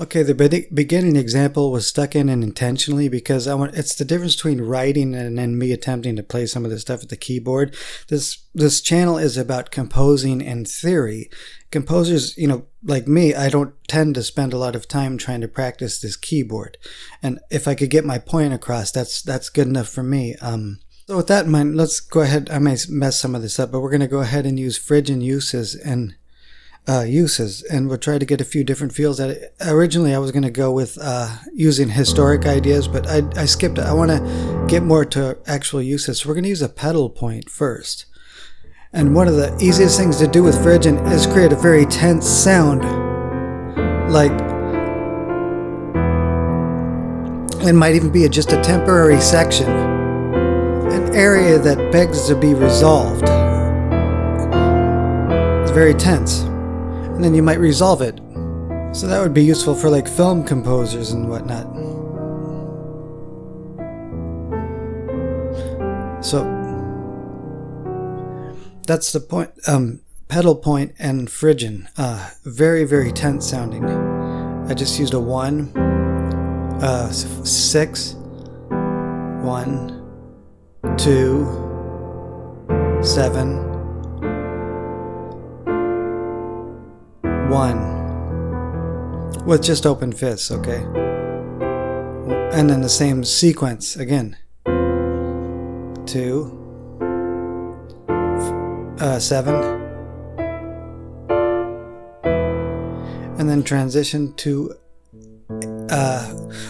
Okay, the beginning example was stuck in intentionally because it's the difference between writing and then me attempting to play some of this stuff at the keyboard. This channel is about composing and theory. Composers, like me, I don't tend to spend a lot of time trying to practice this keyboard. And if I could get my point across, that's good enough for me. So with that in mind, let's go ahead. I may mess some of this up, but we're going to go ahead and use Phrygian uses and we'll try to get a few different feels at it. Originally I was going to go with using historic ideas, but I skipped it. I want to get more to actual uses, so we're going to use a pedal point first. And one of the easiest things to do with Phrygian is create a very tense sound. Like, it might even be just a temporary section, an area that begs to be resolved. It's very tense. And then you might resolve it. So that would be useful for like film composers and whatnot. So that's the point. Pedal point and Phrygian. Very, very tense sounding. I just used a 1, 6, 1, 2, 7, 1 with just open fists, okay? And then the same sequence again. 2, 7, and then transition to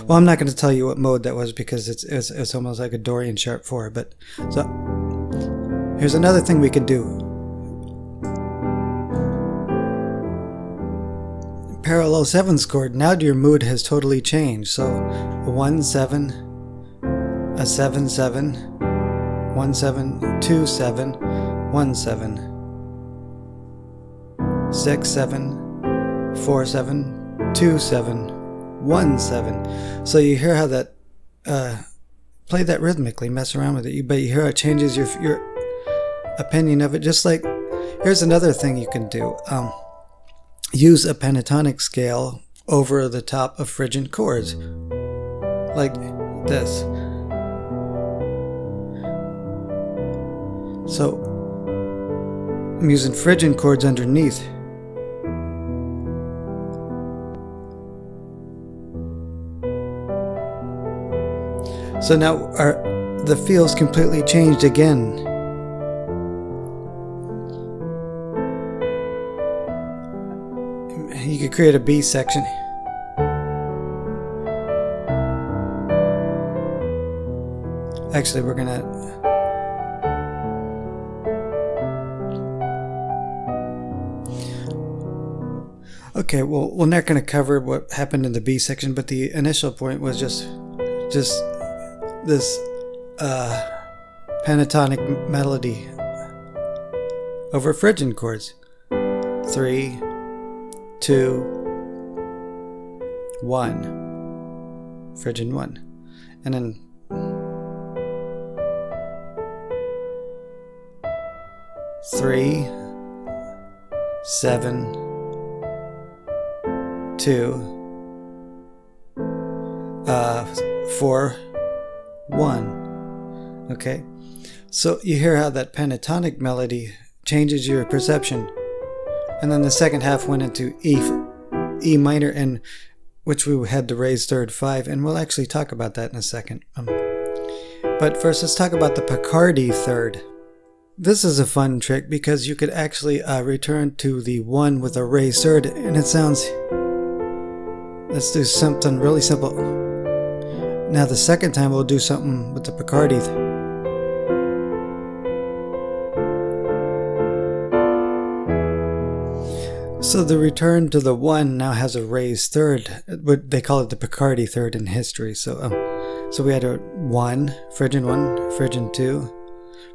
well, I'm not going to tell you what mode that was because it's almost like a Dorian sharp 4, but so here's another thing we could do. Parallel 7th chord. Now your mood has totally changed. So a 1 7, a 7 7, 1 7, 2 7, 1 7, 6 7, 4 7, 2 7, 1 7. So you hear how that play that rhythmically, mess around with it, but you hear how it changes your opinion of it. Just like, here's another thing you can do. Use a pentatonic scale over the top of Phrygian chords, like this. So I'm using Phrygian chords underneath. So now the feel's completely changed again. You could create a B section. Actually, we're gonna okay, well, we're not gonna cover what happened in the B section, but the initial point was just this pentatonic melody over Phrygian chords. 3, 2, 1, Phrygian 1, and then 3, 7, 2, 4, 1. Okay, so you hear how that pentatonic melody changes your perception. And then the second half went into E minor, and which we had the raised third 5, and we'll actually talk about that in a second. But first, let's talk about the Picardy third. This is a fun trick because you could actually return to the 1 with a raised third, and it sounds. Let's do something really simple. Now the second time we'll do something with the Picardy. So the return to the 1 now has a raised third. They call it the Picardy third in history. So we had a 1, Phrygian 1, Phrygian 2,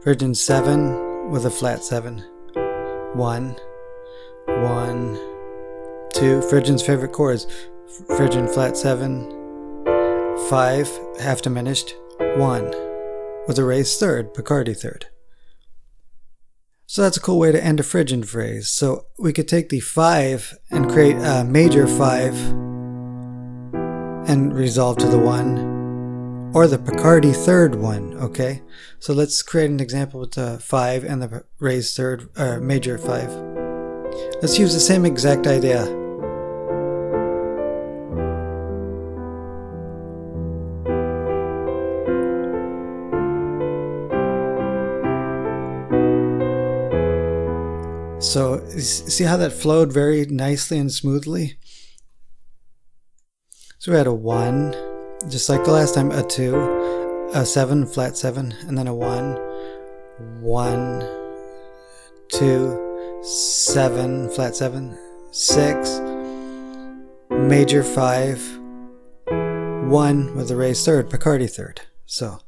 Phrygian 7 with a flat 7, 1, 1, 2, Phrygian's favorite chords, Phrygian flat 7, 5, half diminished, 1, with a raised third, Picardy third. So that's a cool way to end a Phrygian phrase. So we could take the 5 and create a major 5 and resolve to the 1, or the Picardy third 1, okay? So let's create an example with the 5 and the raised third, or major 5. Let's use the same exact idea. So see how that flowed very nicely and smoothly? So we had a 1, just like the last time, a 2, a 7, flat 7, and then a 1, 1, 2, 7, flat 7, 6, major 5, 1 with a raised third, Picardy third. So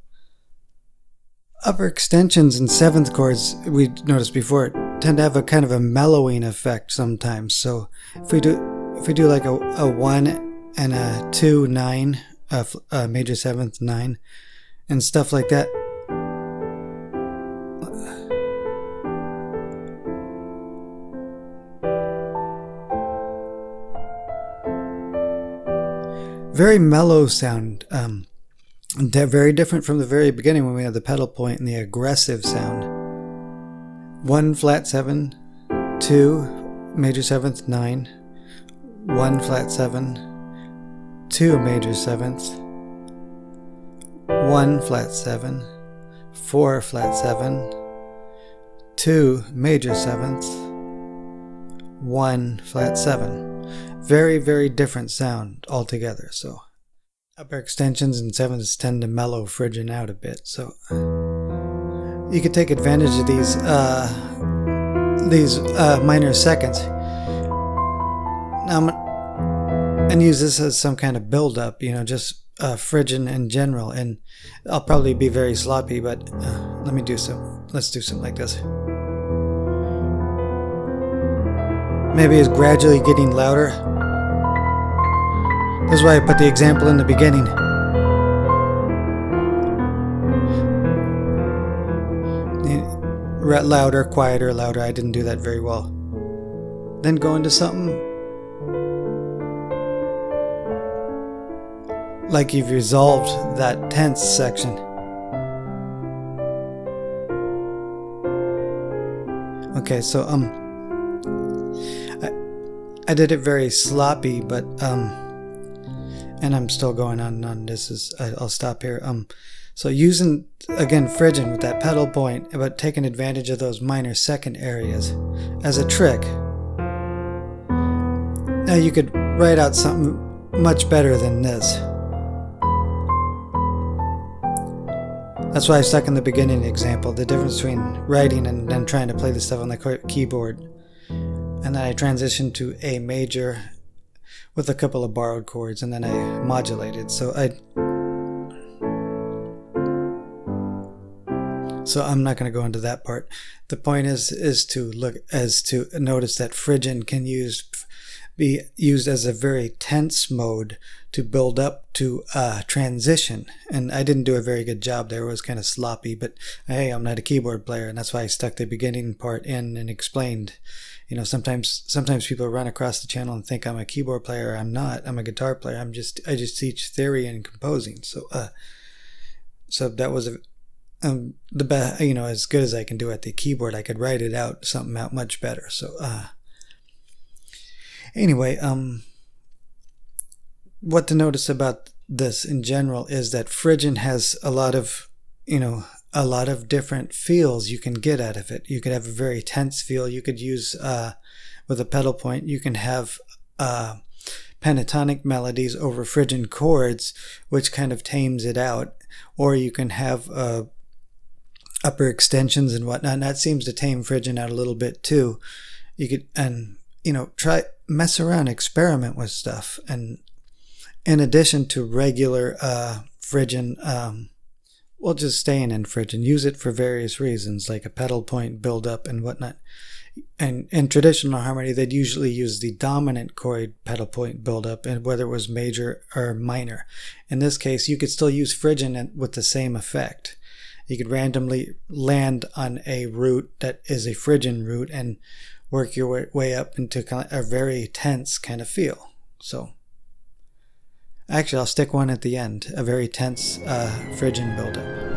upper extensions in 7th chords, we noticed before, tend to have a kind of a mellowing effect sometimes. So if we do like a 1 and a 2, 9, a major 7th, 9, and stuff like that. Very mellow sound. Very different from the very beginning when we had the pedal point and the aggressive sound. 1 flat 7, 2 major 7th, 9, 1 flat 7, 2 major 7th, 1 flat 7, 4 flat 7, 2 major 7th, 1 flat 7. Very, very different sound altogether. So upper extensions and 7ths tend to mellow Phrygian out a bit. So you could take advantage of these minor seconds. Now, and use this as some kind of build-up, just Phrygian in general. And I'll probably be very sloppy, but let's do something like this. Maybe it's gradually getting louder. That's why I put the example in the beginning. Louder, quieter, louder. I didn't do that very well. Then go into something like you've resolved that tense section. Okay, so I did it very sloppy, but and I'm still going on. I'll stop here. So using, again, Phrygian with that pedal point, but taking advantage of those minor second areas as a trick. Now you could write out something much better than this. That's why I stuck in the beginning example, the difference between writing and then trying to play the stuff on the keyboard. And then I transitioned to A major with a couple of borrowed chords, and then I modulated. So I'm not going to go into that part. The point is to notice that Phrygian can be used as a very tense mode to build up to transition. And I didn't do a very good job there. It was kind of sloppy, but hey, I'm not a keyboard player, and that's why I stuck the beginning part in and explained. Sometimes people run across the channel and think I'm a keyboard player. I'm not. I'm a guitar player. I just teach theory and composing. So that was the best, as good as I can do at the keyboard. I could write it out, something out much better. So anyway, what to notice about this in general is that Phrygian has a lot of different feels you can get out of it. You could have a very tense feel. You could use, with a pedal point, you can have pentatonic melodies over Phrygian chords, which kind of tames it out. Or you can have upper extensions and whatnot, and that seems to tame Phrygian out a little bit too. You could, try, mess around, experiment with stuff. And in addition to regular Phrygian, just staying in Phrygian, use it for various reasons, like a pedal point build-up and whatnot. And in traditional harmony, they'd usually use the dominant chord pedal point build-up, and whether it was major or minor. In this case, you could still use Phrygian with the same effect. You could randomly land on a root that is a Phrygian root and work your way up into a very tense kind of feel. So Actually, I'll stick one at the end, a very tense Phrygian buildup.